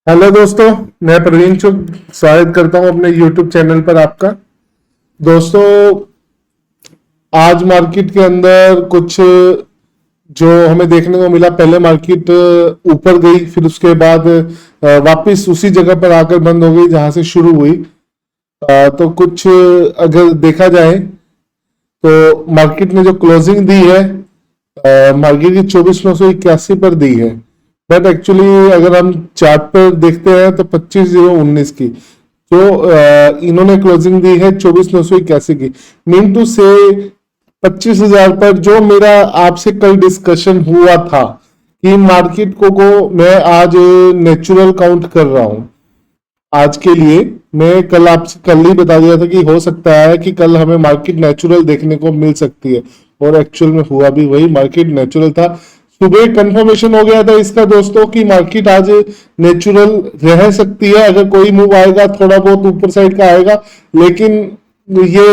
Hello दोस्तों, मैं प्रवीण चुग स्वागत करता हूं अपने यूट्यूब चैनल पर आपका। दोस्तों, आज मार्केट के अंदर कुछ जो हमें देखने को मिला, पहले मार्केट ऊपर गई, फिर उसके बाद वापस उसी जगह पर आकर बंद हो गई जहां से शुरू हुई। तो कुछ अगर देखा जाए तो मार्केट ने जो क्लोजिंग दी है, मार्केट की 24,981 पर दी है। बट एक्चुअली अगर हम चार्ट पर देखते हैं तो 25,019 की जो इन्होंने क्लोजिंग दी है 24,981 की। मीन टू से 25,000 पर जो मेरा आपसे कल डिस्कशन हुआ था कि मार्केट को मैं आज नेचुरल काउंट कर रहा हूं। आज के लिए मैं कल आपसे कल ही बता दिया था कि हो सकता है कि कल हमें मार्केट नेचुरल देखने को मिल सकती है, और एक्चुअल में हुआ भी वही, मार्केट नेचुरल था। सुबह कंफर्मेशन हो गया था इसका दोस्तों कि मार्केट आज नेचुरल रह सकती है, अगर कोई मूव आएगा थोड़ा बहुत ऊपर साइड का आएगा, लेकिन ये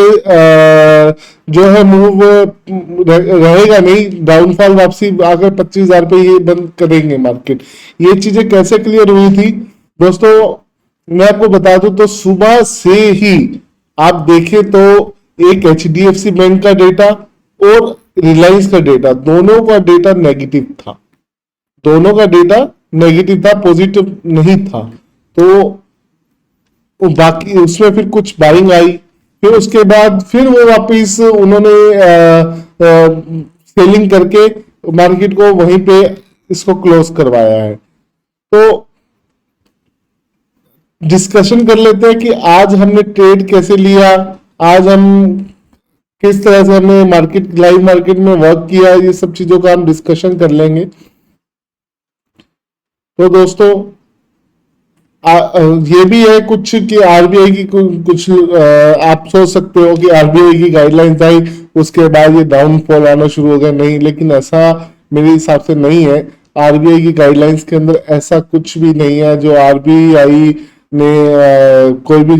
जो है मूव रहेगा नहीं, डाउनफॉल वापसी आकर 25,000 पे ये बंद करेंगे मार्केट। ये चीजें कैसे क्लियर हुई थी दोस्तों, मैं आपको बता दूं तो सुबह से ही आप देखें तो एक एचडीएफसी बैंक का डेटा और रिलायंस का डेटा, दोनों का डेटा नेगेटिव था। दोनों का डेटा नेगेटिव था, पॉजिटिव नहीं था। तो बाकी उसमें फिर कुछ बाइंग आई, फिर उसके बाद फिर वो वापिस उन्होंने सेलिंग करके मार्केट को वहीं पे इसको क्लोज करवाया है। तो डिस्कशन कर लेते हैं कि आज हमने ट्रेड कैसे लिया, आज हम किस तरह से हमने मार्केट लाइव मार्केट में वर्क किया, ये सब चीजों का हम डिस्कशन कर लेंगे। तो दोस्तों ये भी है कुछ कि आरबीआई की कुछ आप सोच सकते हो कि आरबीआई की गाइडलाइंस आई उसके बाद ये डाउनफॉल आना शुरू हो गया, नहीं, लेकिन ऐसा मेरे हिसाब से नहीं है। आरबीआई की गाइडलाइंस के अंदर ऐसा कुछ भी नहीं है। जो आरबीआई ने कोई भी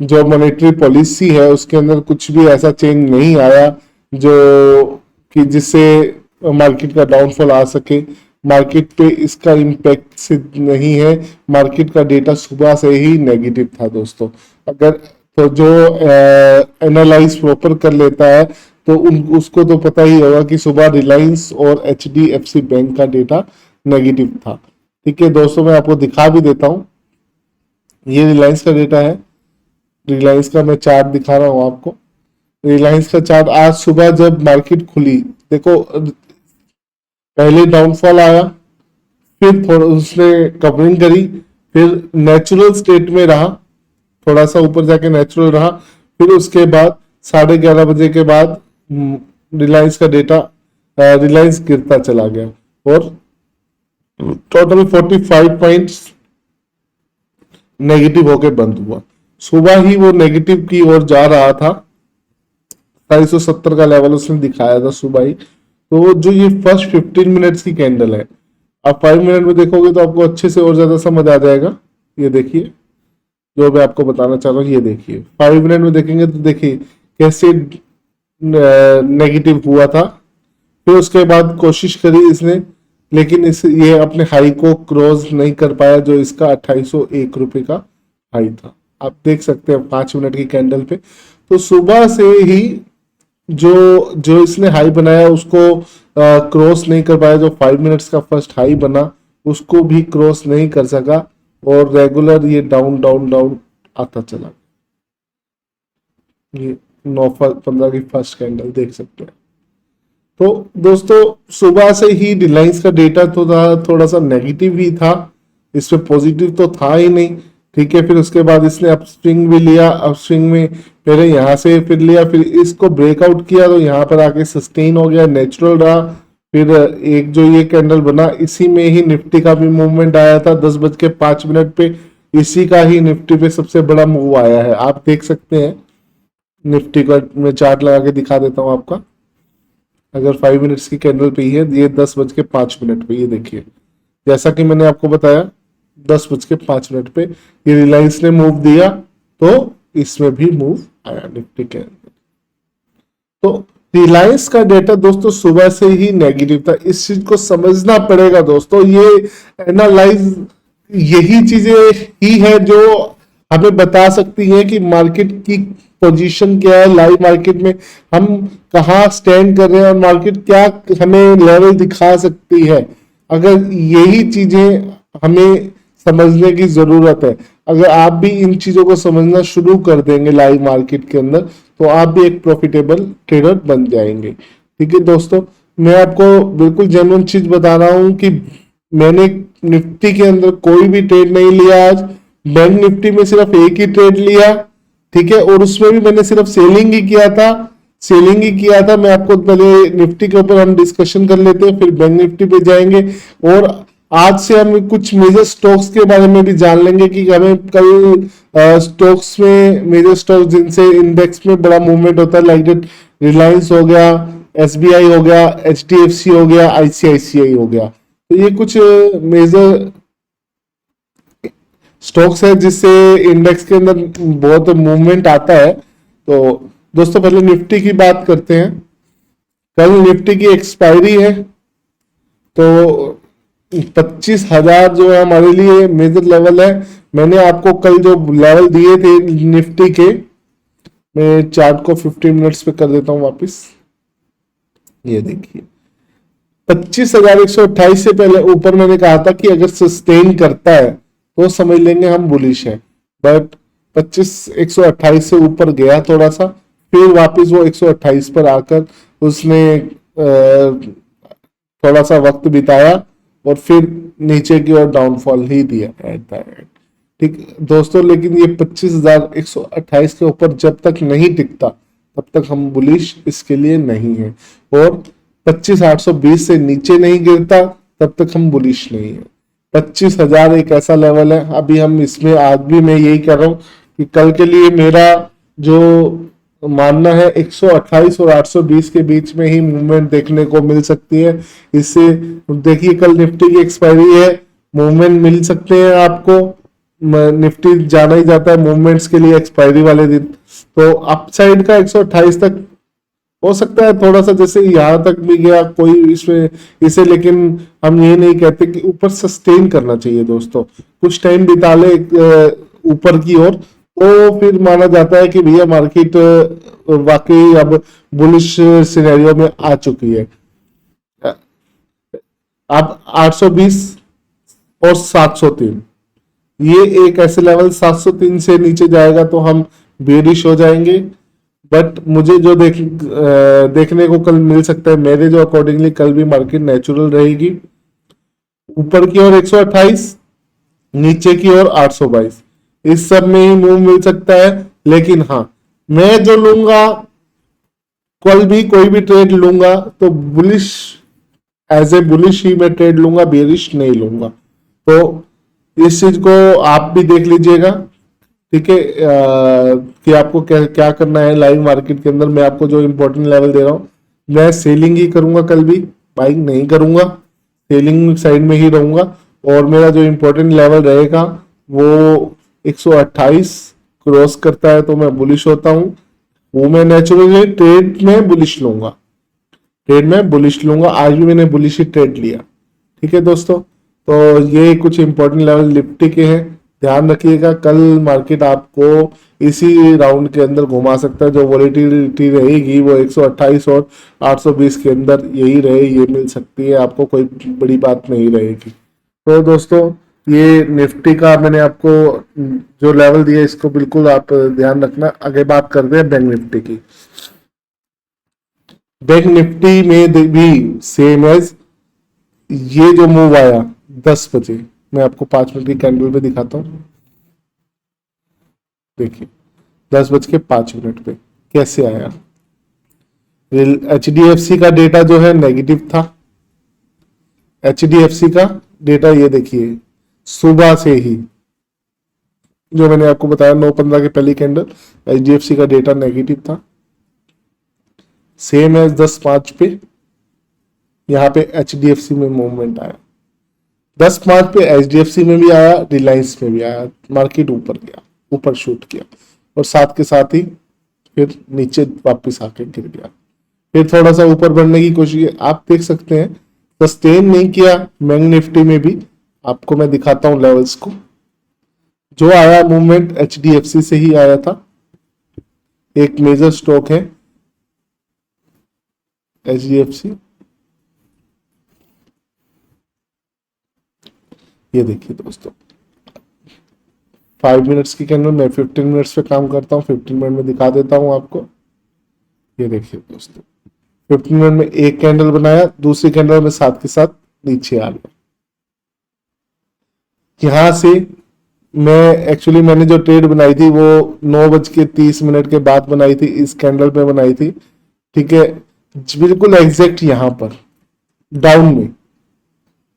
जो मॉनेटरी पॉलिसी है उसके अंदर कुछ भी ऐसा चेंज नहीं आया जो कि जिससे मार्केट का डाउनफॉल आ सके। मार्केट पे इसका इम्पैक्ट से नहीं है। मार्केट का डेटा सुबह से ही नेगेटिव था दोस्तों। अगर तो जो एनालाइज प्रॉपर कर लेता है तो उसको तो पता ही होगा कि सुबह रिलायंस और एचडीएफसी बैंक का डेटा नेगेटिव था। ठीक है दोस्तों, मैं आपको दिखा भी देता हूँ। ये रिलायंस का डेटा है। रिलायंस का मैं चार्ट दिखा रहा हूँ आपको। रिलायंस का चार्ट आज सुबह जब मार्केट खुली, देखो पहले डाउनफॉल आया, फिर थोड़ा उसने कवरिंग करी, फिर नेचुरल स्टेट में रहा, थोड़ा सा ऊपर जाके नेचुरल रहा, फिर उसके बाद 11:30 बजे के बाद रिलायंस का डेटा रिलायंस गिरता चला गया और टोटल 45 पॉइंट्स नेगेटिव होके बंद हुआ। सुबह ही वो नेगेटिव की ओर जा रहा था, 270 का लेवल उसने दिखाया था सुबह ही। तो जो ये फर्स्ट 15 मिनट्स की कैंडल है, आप 5 मिनट में देखोगे तो आपको अच्छे से और ज्यादा समझ आ जाएगा। ये देखिए जो मैं आपको बताना चाह रहा हूँ, ये देखिए 5 मिनट में देखेंगे तो देखिए कैसे नेगेटिव हुआ था। फिर उसके बाद कोशिश करी इसने, लेकिन ये अपने हाई को क्रॉस नहीं कर पाया, जो इसका 2801 रुपए का हाई था। आप देख सकते हैं 5 मिनट की कैंडल पे। तो सुबह से ही जो जो इसने हाई बनाया उसको क्रॉस नहीं कर पाया। जो 5 मिनट्स का फर्स्ट हाई बना उसको भी क्रॉस नहीं कर सका, और रेगुलर ये डाउन डाउन डाउन आता चला। ये 9:15 की फर्स्ट कैंडल देख सकते हैं। तो दोस्तों सुबह से ही रिलायंस का डेटा तो थोड़ा सा नेगेटिव ही था, इसमें पॉजिटिव तो था ही नहीं। ठीक है, फिर उसके बाद इसने अपस्विंग भी लिया। अपस्विंग में पहले यहाँ से फिर लिया, फिर इसको ब्रेकआउट किया तो यहाँ पर आके सस्टेन हो गया, नेचुरल रहा। फिर एक जो ये कैंडल बना, इसी में ही निफ्टी का भी मूवमेंट आया था 10:05 पे। इसी का ही निफ्टी पे सबसे बड़ा मूव आया है, आप देख सकते हैं। निफ्टी का मैं चार्ट लगा के दिखा देता हूँ आपका। अगर 5 मिनट्स की कैंडल पे ही है, ये 10:05 पे, ये देखिए जैसा कि मैंने आपको बताया 10:05 पे ये रिलायंस ने मूव दिया तो इसमें भी मूव आया निफ्टी के अंदर। तो रिलायंस का डेटा दोस्तों सुबह से ही नेगेटिव था, इस चीज को समझना पड़ेगा दोस्तों। ये एनालाइज यही चीजें ही है जो हमें बता सकती हैं कि मार्केट की पोजीशन क्या है, लाइव मार्केट में हम कहाँ स्टैंड कर रहे हैं और मार्केट क्या हमें लेवल दिखा सकती है। अगर यही चीजें हमें समझने की जरूरत है। अगर आप भी इन चीजों को समझना शुरू कर देंगे लाइव मार्केट के अंदर, तो आप भी एक प्रॉफिटेबल ट्रेडर बन जाएंगे। ठीक है दोस्तों, मैं आपको बिल्कुल जेन्युइन चीज बता रहा हूं कि मैंने निफ्टी के अंदर कोई भी ट्रेड नहीं लिया आज। बैंक निफ्टी में सिर्फ एक ही ट्रेड लिया, ठीक है, और उसमें भी मैंने सिर्फ सेलिंग ही किया था। सेलिंग ही किया था। मैं आपको पहले निफ्टी के ऊपर हम डिस्कशन कर लेते हैं, फिर बैंक निफ्टी पे जाएंगे। और आज से हम कुछ मेजर स्टॉक्स के बारे में भी जान लेंगे कि हमें कल स्टॉक्स में मेजर स्टॉक्स जिनसे इंडेक्स में बड़ा मूवमेंट होता है, लाइक रिलायंस हो गया, एसबीआई हो गया, एचडीएफसी हो गया, आईसीआईसीआई हो गया। तो ये कुछ मेजर स्टॉक्स है जिससे इंडेक्स के अंदर बहुत मूवमेंट आता है। तो दोस्तों पहले निफ्टी की बात करते हैं। कल निफ्टी की एक्सपायरी है, तो 25,000 जो है हमारे लिए मेजर लेवल है। मैंने आपको कल जो लेवल दिए थे निफ्टी के, मैं चार्ट को 15 मिनट्स पे कर देता हूं वापस। ये देखिए 25,128 से पहले ऊपर मैंने कहा था कि अगर सस्टेन करता है तो समझ लेंगे हम बुलिश है। बट 25,128 से ऊपर गया थोड़ा सा, फिर वापस वो 128 पर आकर उसने थोड़ा सा वक्त बिताया और फिर नीचे की ओर डाउनफॉल ही दिया एट द एंड। ठीक दोस्तों, लेकिन ये 25,128 के ऊपर जब तक नहीं टिकता तब तक हम बुलिश इसके लिए नहीं है। और 25,820 से नीचे नहीं गिरता तब तक हम बुलिश नहीं है। 25,000 एक ऐसा लेवल है। अभी हम इसमें आज भी मैं यही कर रहा हूं कि कल के लिए मेरा जो मानना है 128 और 820 के बीच में ही मूवमेंट देखने को मिल सकती है। इससे देखिए कल निफ्टी की एक्सपायरी है, मूवमेंट मिल सकते हैं आपको। निफ्टी जाना ही जाता है मूवमेंट्स के लिए एक्सपायरी वाले दिन। तो अपसाइड का 128 तक हो सकता है, थोड़ा सा जैसे यहां तक भी गया कोई इसमें इसे, लेकिन हम ये नहीं कहते कि ऊपर सस्टेन करना चाहिए दोस्तों। कुछ टाइम बिता ले ऊपर की ओर, तो फिर माना जाता है कि भैया मार्केट वाकई अब बुलिश सिनेरियो में आ चुकी है। अब 820 और 703, ये एक ऐसे लेवल 703 से नीचे जाएगा तो हम बेरिश हो जाएंगे। बट मुझे जो देखने को कल मिल सकता है, मेरे जो अकॉर्डिंगली कल भी मार्केट नेचुरल रहेगी। ऊपर की ओर 128, नीचे की ओर 822, इस सब में ही मूव मिल सकता है। लेकिन हाँ, मैं जो लूंगा, कल भी कोई भी ट्रेड लूंगा तो बुलिश, एज ए बुलिश ही मैं ट्रेड लूंगा, बेरिश नहीं लूंगा। तो इस चीज को आप भी देख लीजिएगा। ठीक है, कि आपको क्या क्या करना है लाइव मार्केट के अंदर। मैं आपको जो इंपॉर्टेंट लेवल दे रहा हूँ, मैं सेलिंग ही करूंगा कल भी, बाइंग नहीं करूंगा, सेलिंग साइड में ही रहूंगा। और मेरा जो इंपॉर्टेंट लेवल रहेगा वो 128 क्रॉस करता है तो मैं बुलिश होता हूँ। वो मैं नेचुरली ट्रेड में बुलिश लूंगा, ट्रेड में बुलिश लूंगा। आज भी मैंने बुलिश ही ट्रेड लिया। ठीक है दोस्तों, तो ये कुछ इंपॉर्टेंट लेवल निफ्टी के हैं, ध्यान रखिएगा। कल मार्केट आपको इसी राउंड के अंदर घुमा सकता है। जो वॉलेटिलिटी रहेगी वो 128 और 820 के अंदर यही रहे, ये मिल सकती है आपको, कोई बड़ी बात नहीं रहेगी। तो दोस्तों, ये निफ्टी का मैंने आपको जो लेवल दिया इसको बिल्कुल आप ध्यान रखना। आगे बात करते हैं बैंक निफ्टी की। बैंक निफ्टी में भी सेम एज ये जो मूव आया 10 बजे, मैं आपको 5 मिनट की कैंडल पे दिखाता हूं। देखिए 10:05 पे कैसे आया। HDFC का डेटा जो है नेगेटिव था। HDFC का डेटा ये देखिए, सुबह से ही जो मैंने आपको बताया 9:15 के पहली कैंडल, HDFC का डेटा नेगेटिव था। सेम एज 10:05 पे यहाँ पे HDFC में मूवमेंट आया। 10:05 पे HDFC में भी आया, रिलायंस में भी आया, मार्केट ऊपर गया, ऊपर शूट किया और साथ के साथ ही फिर नीचे वापस आके गिर गया। फिर थोड़ा सा ऊपर बढ़ने की कोशिश, आप देख सकते हैं सस्टेन नहीं किया बैंक निफ्टी में भी, आपको मैं दिखाता हूं लेवल्स को। जो आया मूवमेंट HDFC से ही आया था, एक मेजर स्टॉक है HDFC। ये देखिए दोस्तों, 5 मिनट्स की कैंडल, मैं 15 मिनट्स पे काम करता हूँ, 15 मिनट में दिखा देता हूँ आपको। ये देखिए दोस्तों, 15 मिनट में एक कैंडल बनाया, दूसरी कैंडल में साथ के साथ नीचे आ गया। यहां से मैंने जो ट्रेड बनाई थी वो 9:30 के बाद बनाई थी, इस कैंडल पे बनाई थी, ठीक है, बिल्कुल एग्जैक्ट यहां पर डाउन में।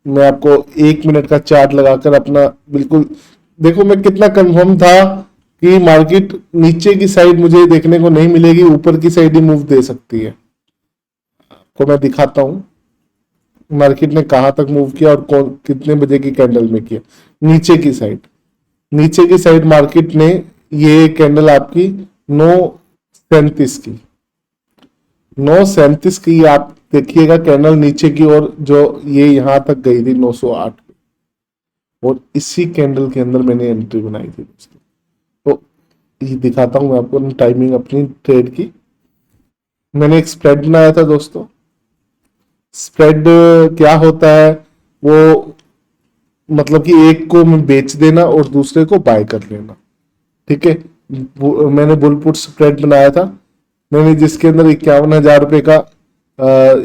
मैं आपको 1 मिनट का चार्ट लगाकर अपना बिल्कुल देखो, मैं कितना कंफर्म था कि मार्केट नीचे की साइड मुझे देखने को नहीं मिलेगी, ऊपर की साइड ही मूव दे सकती है। आपको मैं दिखाता हूं मार्केट ने कहां तक मूव किया और कौन कितने बजे की कैंडल में किया। नीचे की साइड मार्केट ने ये कैंडल आपकी 9:37 की 9:37 की आप देखिएगा कैंडल नीचे की ओर, जो ये यहां तक गई थी 908 पे, और इसी कैंडल के अंदर मैंने एंट्री बनाई थी दोस्तों। तो ये दिखाता हूं मैं आपको टाइमिंग अपनी ट्रेड की। मैंने एक स्प्रेड बनाया था दोस्तों। स्प्रेड क्या होता है, वो मतलब कि एक को बेच देना और दूसरे को बाय कर लेना, ठीक है। मैंने बुल पुट स्प्रेड बनाया था, मैंने जिसके अंदर 51,000 रुपए का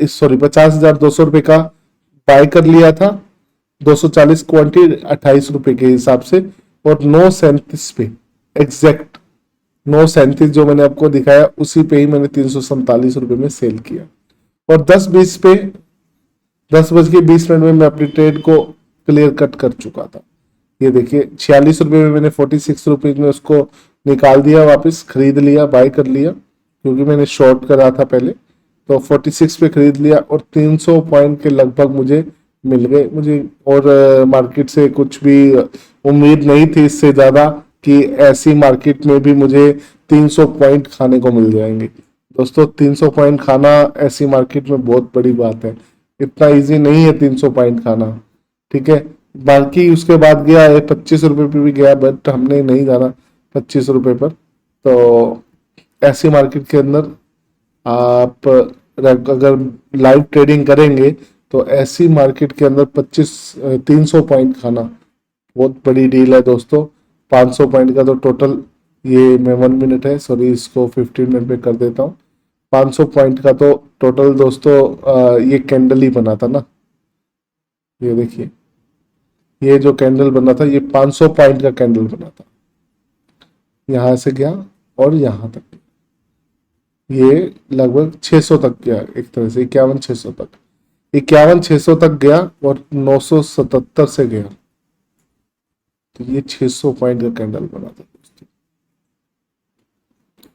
सॉरी 50,200 रुपए का बाय कर लिया था, 240 क्वांटिटी 28 रुपए के हिसाब से, और 9:37 पे एग्जैक्ट 9:37 जो मैंने आपको दिखाया उसी पे ही मैंने 347 रुपए में सेल किया, और 10:20 पे 10:20 में मैं अपनी ट्रेड को क्लियर कट कर चुका था। ये देखिए 46 रुपए में मैंने 46 रुपए में उसको निकाल दिया, वापस खरीद लिया, बाय कर लिया, क्योंकि मैंने शॉर्ट करा था पहले, तो 46 पे खरीद लिया और 300 पॉइंट के लगभग मुझे मिल गए मुझे। और मार्केट से कुछ भी उम्मीद नहीं थी इससे ज्यादा कि ऐसी मार्केट में भी मुझे 300 पॉइंट खाने को मिल जाएंगे। दोस्तों 300 पॉइंट खाना ऐसी मार्केट में बहुत बड़ी बात है, इतना इजी नहीं है 300 पॉइंट खाना, ठीक है। बाकी उसके बाद गया 25 रुपए पे भी गया, बट हमने नहीं जाना 25 रुपए पर। तो ऐसी मार्केट के अंदर आप अगर लाइव ट्रेडिंग करेंगे तो ऐसी मार्केट के अंदर 300 पॉइंट खाना बहुत बड़ी डील है दोस्तों। 500 पॉइंट का तो टोटल, ये मैं 1 मिनट है, सॉरी इसको 15 मिनट पे कर देता हूँ। 500 पॉइंट का तो टोटल दोस्तों ये कैंडल ही बना था ना। ये देखिए, ये जो कैंडल बना था ये 500 पॉइंट का कैंडल बना था, यहां से गया और यहां तक, ये लगभग 600 तक गया, एक तरह से 51,600 तक, 51,600 तक गया और 977 से गया, तो ये 600 पॉइंट का कैंडल बना था दोस्तों,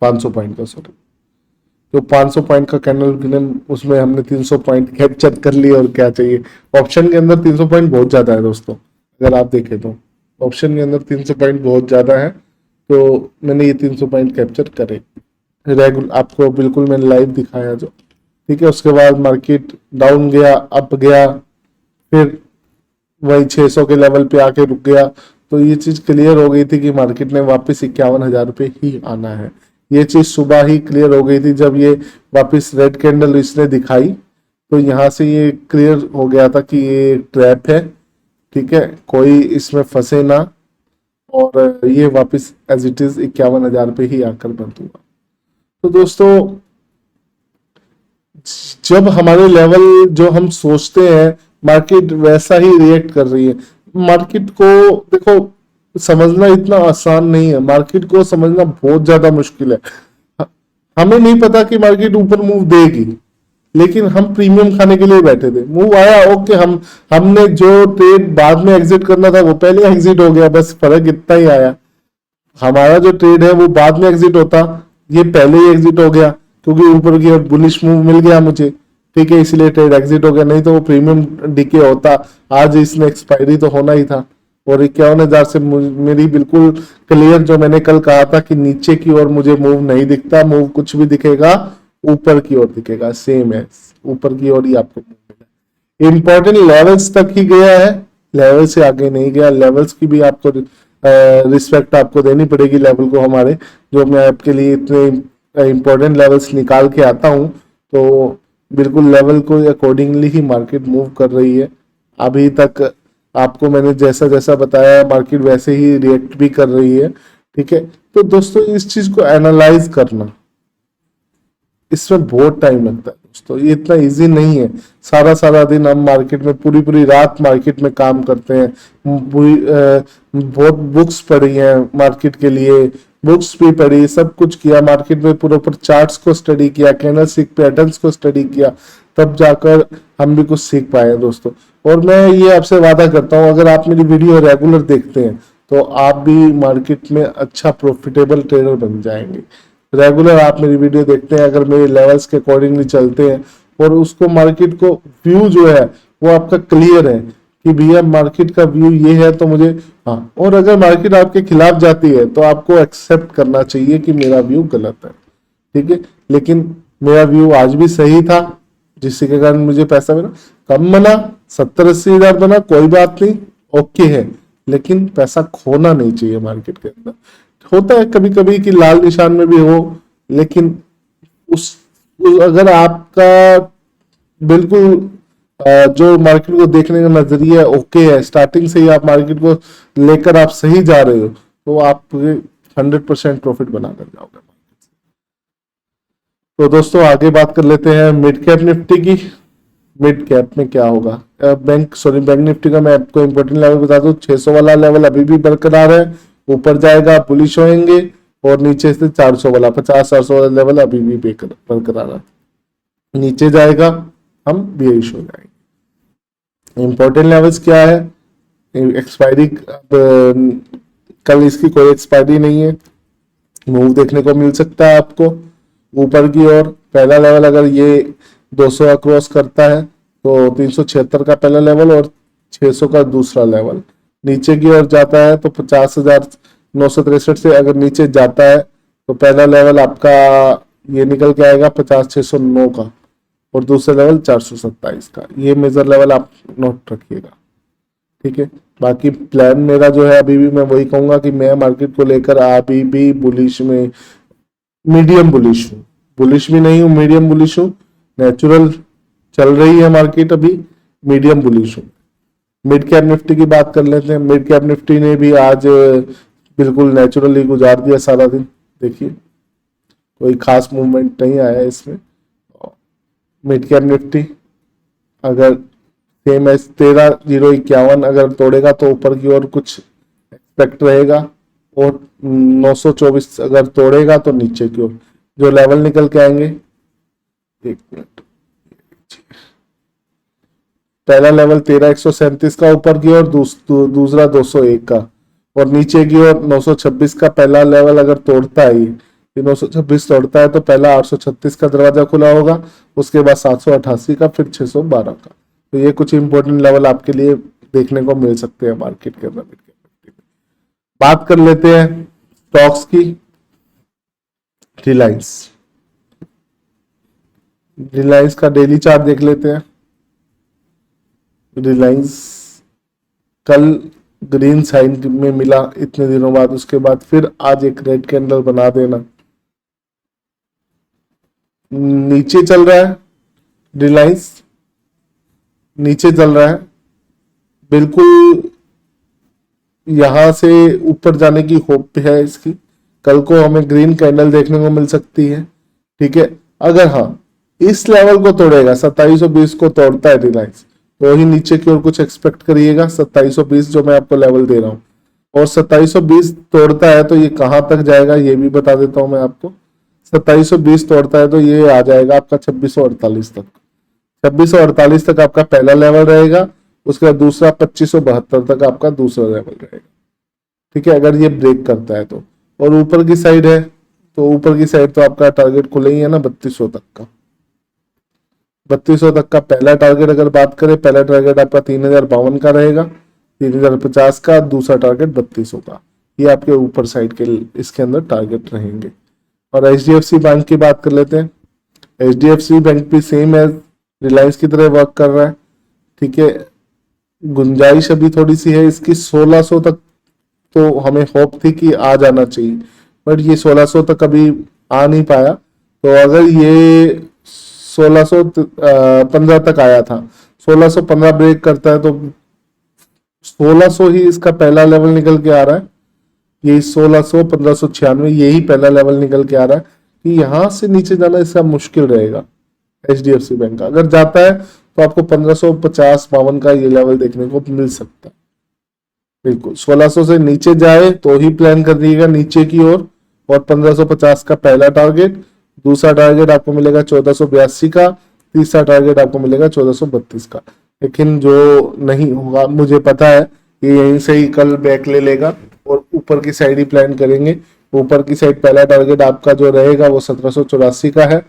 500 पॉइंट का, सॉरी। तो 500 पॉइंट का कैंडल उसमें हमने 300 पॉइंट कैप्चर कर लिए, और क्या चाहिए। ऑप्शन के अंदर 300 पॉइंट बहुत ज्यादा है दोस्तों, अगर आप देखें तो ऑप्शन के अंदर 300 पॉइंट बहुत ज्यादा है, तो मैंने ये 300 पॉइंट कैप्चर करे रेगुलर, आपको बिल्कुल मैंने लाइव दिखाया जो, ठीक है। उसके बाद मार्केट डाउन गया, अप गया, फिर वही 600 के लेवल पे आके रुक गया, तो ये चीज क्लियर हो गई थी कि मार्केट ने वापस 51,000 रुपये ही आना है। ये चीज सुबह ही क्लियर हो गई थी जब ये वापस रेड कैंडल इसने दिखाई, तो यहाँ से ये क्लियर हो गया था कि ये ट्रैप है, ठीक है, कोई इसमें फंसे ना, और ये वापस एज इट इज 51,000 रुपये ही आकर बंद हुआ। तो दोस्तों जब हमारे लेवल जो हम सोचते हैं, मार्केट वैसा ही रिएक्ट कर रही है। मार्केट को देखो समझना इतना आसान नहीं है, मार्केट को समझना बहुत ज्यादा मुश्किल है। हमें नहीं पता कि मार्केट ऊपर मूव देगी, लेकिन हम प्रीमियम खाने के लिए बैठे थे। मूव आया, ओके, हमने जो ट्रेड बाद में एग्जिट करना था वो पहले एग्जिट हो गया, बस फर्क इतना ही आया। हमारा जो ट्रेड है वो बाद में एग्जिट होता, ये पहले ही एग्जिट हो गया, क्योंकि ऊपर की बुलिश मूव मिल गया मुझे, ठीक है, इसलिए ट्रेड एग्जिट हो गया, नहीं तो वो प्रीमियम डीके होता, आज इसमें एक्सपायरी तो होना ही था। और 51,000 से मेरी बिल्कुल क्लियर, जो मैंने कल कहा था कि नीचे की ओर मुझे मूव नहीं दिखता, मूव कुछ भी दिखेगा ऊपर की ओर दिखेगा, सेम है, ऊपर की ओर ही आपको इंपॉर्टेंट लेवल्स तक ही गया है, लेवल से आगे नहीं गया। लेवल्स की भी आपको रिस्पेक्ट आपको देनी पड़ेगी लेवल को हमारे, जो मैं आपके लिए इतने इंपॉर्टेंट लेवल्स निकाल के आता हूँ। तो बिल्कुल लेवल को अकॉर्डिंगली ही मार्केट मूव कर रही है। अभी तक आपको मैंने जैसा जैसा बताया मार्केट वैसे ही रिएक्ट भी कर रही है। ठीक है, तो दोस्तों इस चीज को एनालाइज करना, इसमें बहुत टाइम लगता है दोस्तों, ये इतना इजी नहीं है। सारा सारा दिन हम मार्केट में, पूरी पूरी रात मार्केट में काम करते हैं, बहुत बुक्स पढ़ी हैं मार्केट के लिए, बुक्स भी पढ़ी, सब कुछ किया मार्केट में, पूरे ऊपर चार्ट्स को स्टडी किया, कैंडलस्टिक पैटर्न्स को स्टडी किया, तब जाकर हम भी कुछ सीख पाए हैं दोस्तों। और मैं ये आपसे वादा करता हूँ, अगर आप मेरी वीडियो रेगुलर देखते हैं तो आप भी मार्केट में अच्छा प्रॉफिटेबल ट्रेडर बन जाएंगे। रेगुलर आप मेरी वीडियो देखते हैं, अगर मेरे लेवल्स के अकॉर्डिंगली चलते हैं और उसको मार्केट को व्यू जो है वो आपका क्लियर है कि भैया मार्केट का व्यू ये है, तो मुझे, हाँ, और अगर मार्केट आपके खिलाफ जाती है तो आपको एक्सेप्ट करना चाहिए कि मेरा व्यू गलत है। ठीक है, लेकिन मेरा व्यू आज भी सही था, जिसके कारण मुझे पैसा मिला। कम बना, 70-80 हजार बना, कोई बात नहीं, ओके है, लेकिन पैसा खोना नहीं चाहिए मार्केट के अंदर। होता है कभी कभी कि लाल निशान में भी हो, लेकिन अगर आपका बिल्कुल जो मार्केट को देखने का नजरिया ओके है, स्टार्टिंग से ही आप मार्केट को लेकर आप सही जा रहे हो, तो आप 100% प्रॉफिट बनाकर जाओगे। तो दोस्तों आगे बात कर लेते हैं मिड कैप निफ्टी की। मिड कैप में क्या होगा, बैंक निफ्टी का मैं आपको इंपॉर्टेंट लेवल बता दूं, 600 वाला लेवल अभी भी बरकरार है, ऊपर जाएगा बुलिश होंगे, और नीचे से 400 वाला 50-400 वाला लेवल अभी भी बरकरार है, नीचे जाएगा हम बेइश हो जाएंगे। इंपॉर्टेंट लेवल्स क्या है, एक्सपायरी कल इसकी कोई एक्सपायरी नहीं है, मूव देखने को मिल सकता है आपको ऊपर की ओर। पहला लेवल अगर ये 200 क्रॉस करता है तो 376 का पहला लेवल और 600 का दूसरा लेवल, नीचे की ओर जाता है तो 50,963 से अगर नीचे जाता है तो पहला लेवल आपका ये निकल के आएगा 50,609 का, और दूसरा लेवल 427 का। ये मेजर लेवल आप नोट रखिएगा। ठीक है, बाकी प्लान मेरा जो है, अभी भी मैं वही कहूंगा कि मैं मार्केट को लेकर अभी भी बुलिश में, मीडियम बुलिश हूँ, बुलिश भी नहीं हूँ, मीडियम बुलिश हूँ। नेचुरल चल रही है मार्केट, अभी मीडियम बुलिश हूँ। मिड कैप निफ्टी की बात कर लेते हैं। मिड कैप निफ्टी ने भी आज बिल्कुल नेचुरली गुजार दिया सारा दिन, देखिए कोई खास मूवमेंट नहीं आया इसमें। मिड कैप निफ्टी अगर सेम एस 13,051 अगर तोड़ेगा तो ऊपर की ओर कुछ एक्सपेक्ट रहेगा, और 924 अगर तोड़ेगा तो नीचे की ओर जो लेवल निकल के आएंगे, एक मिनट, पहला लेवल 13,137 का ऊपर की ओर, दूसरा 201 का, और नीचे की ओर 926 का पहला लेवल अगर तोड़ता है, ये 926 तोड़ता है तो पहला 836 का दरवाजा खुला होगा, उसके बाद 788 का, फिर 612 का। तो ये कुछ इंपॉर्टेंट लेवल आपके लिए देखने को मिल सकते हैं मार्केट के अंदर। बात कर लेते हैं स्टॉक्स की। रिलायंस, रिलायंस का डेली चार्ट देख लेते हैं। रिलायंस कल ग्रीन साइन में मिला इतने दिनों बाद, उसके बाद फिर आज एक रेड कैंडल बना देना, नीचे चल रहा है, रिलायंस नीचे चल रहा है, बिल्कुल यहां से ऊपर जाने की होप है इसकी। कल को हमें ग्रीन कैंडल देखने को मिल सकती है। ठीक है, अगर हाँ इस लेवल को तोड़ेगा, 2720 को तोड़ता है रिलायंस, तो ही नीचे की ओर कुछ एक्सपेक्ट करिएगा, 2720 जो मैं आपको लेवल दे रहा हूं, और 2720 तोड़ता है तो ये कहां तक जाएगा ये भी बता देता हूं मैं आपको। 2720 तोड़ता है तो ये आ जाएगा आपका 2648 तक, 2648 तक आपका पहला लेवल रहेगा, उसके बाद दूसरा 2572 तक आपका दूसरा लेवल रहेगा। ठीक है, अगर ये ब्रेक करता है तो, और ऊपर की साइड है तो ऊपर की साइड तो आपका टारगेट खुले ही है ना 3200 तक का, 3200 तक का पहला टारगेट अगर बात करें, पहला टारगेट आपका 3052 का रहेगा, 3050 का, दूसरा टारगेट 3200 का, ये आपके ऊपर साइड के इसके अंदर टारगेट रहेंगे। और HDFC बैंक की बात कर लेते हैं। HDFC बैंक भी सेम है, रिलायंस की तरह वर्क कर रहा है। ठीक है, गुंजाइश अभी थोड़ी सी है इसकी 1600 तक, तो हमें होप थी कि आ जाना चाहिए, बट ये 1600 तक अभी आ नहीं पाया। तो अगर ये 1615 तक आया था, 1615 ब्रेक करता है तो 1600 ही इसका पहला लेवल निकल के आ रहा है। यही 1600 1596 यही पहला लेवल निकल के आ रहा है कि यहां से नीचे जाना इसका मुश्किल रहेगा HDFC बैंक का। अगर जाता है तो आपको 1550-52 का ये लेवल देखने को मिल सकता है। बिल्कुल 1600 से नीचे जाए तो ही प्लान कर दीजिएगा नीचे की ओर। और 1550 का पहला टारगेट, दूसरा टारगेट आपको मिलेगा 1482 का, तीसरा टारगेट आपको मिलेगा 1432 का। लेकिन जो नहीं होगा, मुझे पता है ये यहीं से ही कल बैक ले लेगा और ऊपर की साइड ही प्लान करेंगे। ऊपर की साइड पहला टारगेट आपका जो रहेगा वो 1784 का है,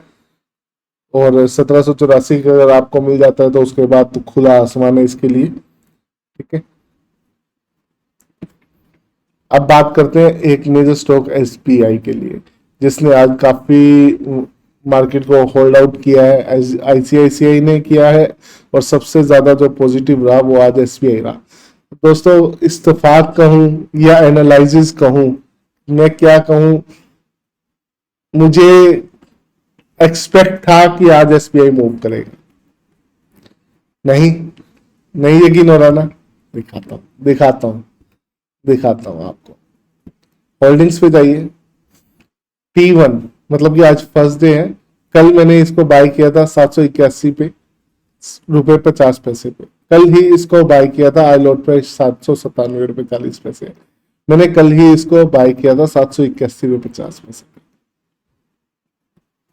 और 1784 का अगर आपको मिल जाता है तो उसके बाद तो खुला आसमान है इसके लिए। ठीक है, अब बात करते हैं एक मेजर स्टॉक SBI के लिए, जिसने आज काफी मार्केट को होल्ड आउट किया है। ICICI ने किया है, और सबसे ज्यादा जो पॉजिटिव रहा वो आज SBI रहा। दोस्तों इत्तेफाक कहूं या एनालिसिस कहूं, मैं क्या कहूं, मुझे एक्सपेक्ट था कि आज SBI मूव करेगा। नहीं नहीं यकीन हो रहा ना, दिखाता हूं आपको। होल्डिंग्स पे जाइए, T1 मतलब कि आज फर्स्ट डे है। कल मैंने इसको बाय किया था 781 पे ₹50 पे। कल ही इसको बाय किया था, आई लोड प्राइस ₹797.40। मैंने कल ही इसको बाय किया था ₹781.50 पे।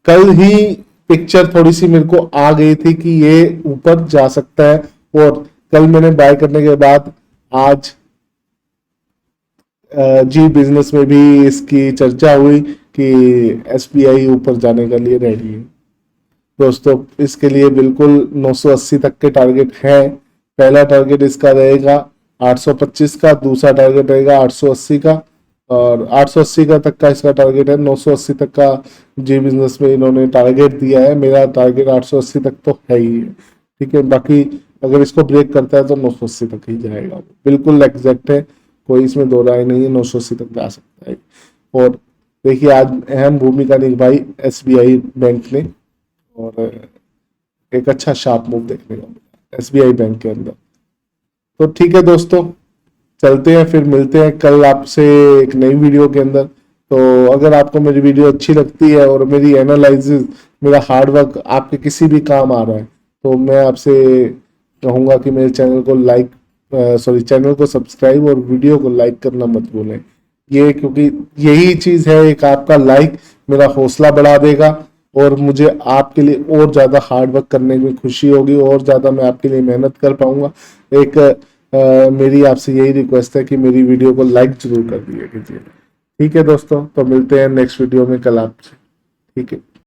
कल ही पिक्चर थोड़ी सी मेरे को आ गई थी कि ये ऊपर जा सकता है, और कल मैंने बाय करने के बाद आज जी बिजनेस में भी इसकी चर्चा हुई कि SBI ऊपर जाने के लिए रेडी है। दोस्तों इसके लिए बिल्कुल 980 तक के टारगेट हैं। पहला टारगेट इसका रहेगा 825 का, दूसरा टारगेट रहेगा 880 का, और 880 का तक का इसका टारगेट है। 980 तक का जी बिजनेस में इन्होंने टारगेट दिया है, मेरा टारगेट 880 तक तो है ही है। ठीक है, बाकी अगर इसको ब्रेक करता है तो 980 तक ही जाएगा, बिल्कुल एग्जैक्ट है, कोई इसमें दो राय नहीं है, 980 तक जा सकता है। और देखिए आज अहम भूमिका निभाई SBI बैंक ने, और एक अच्छा शार्प मूव देखने को मिला SBI बैंक के अंदर। तो ठीक है दोस्तों, चलते हैं, फिर मिलते हैं कल आपसे एक नई वीडियो के अंदर। तो अगर आपको मेरी वीडियो अच्छी लगती है और मेरी एनालिसिस, मेरा हार्डवर्क आपके किसी भी काम आ रहा है, तो मैं आपसे कहूँगा कि मेरे चैनल को चैनल को सब्सक्राइब और वीडियो को लाइक करना मत भूलें। ये क्योंकि यही चीज़ है, एक आपका लाइक मेरा हौसला बढ़ा देगा, और मुझे आपके लिए और ज़्यादा हार्ड वर्क करने में खुशी होगी, और ज़्यादा मैं आपके लिए मेहनत कर पाऊंगा। एक मेरी आपसे यही रिक्वेस्ट है कि मेरी वीडियो को लाइक जरूर कर दिया कीजिए। ठीक है दोस्तों, तो मिलते हैं नेक्स्ट वीडियो में कल आपसे। ठीक है।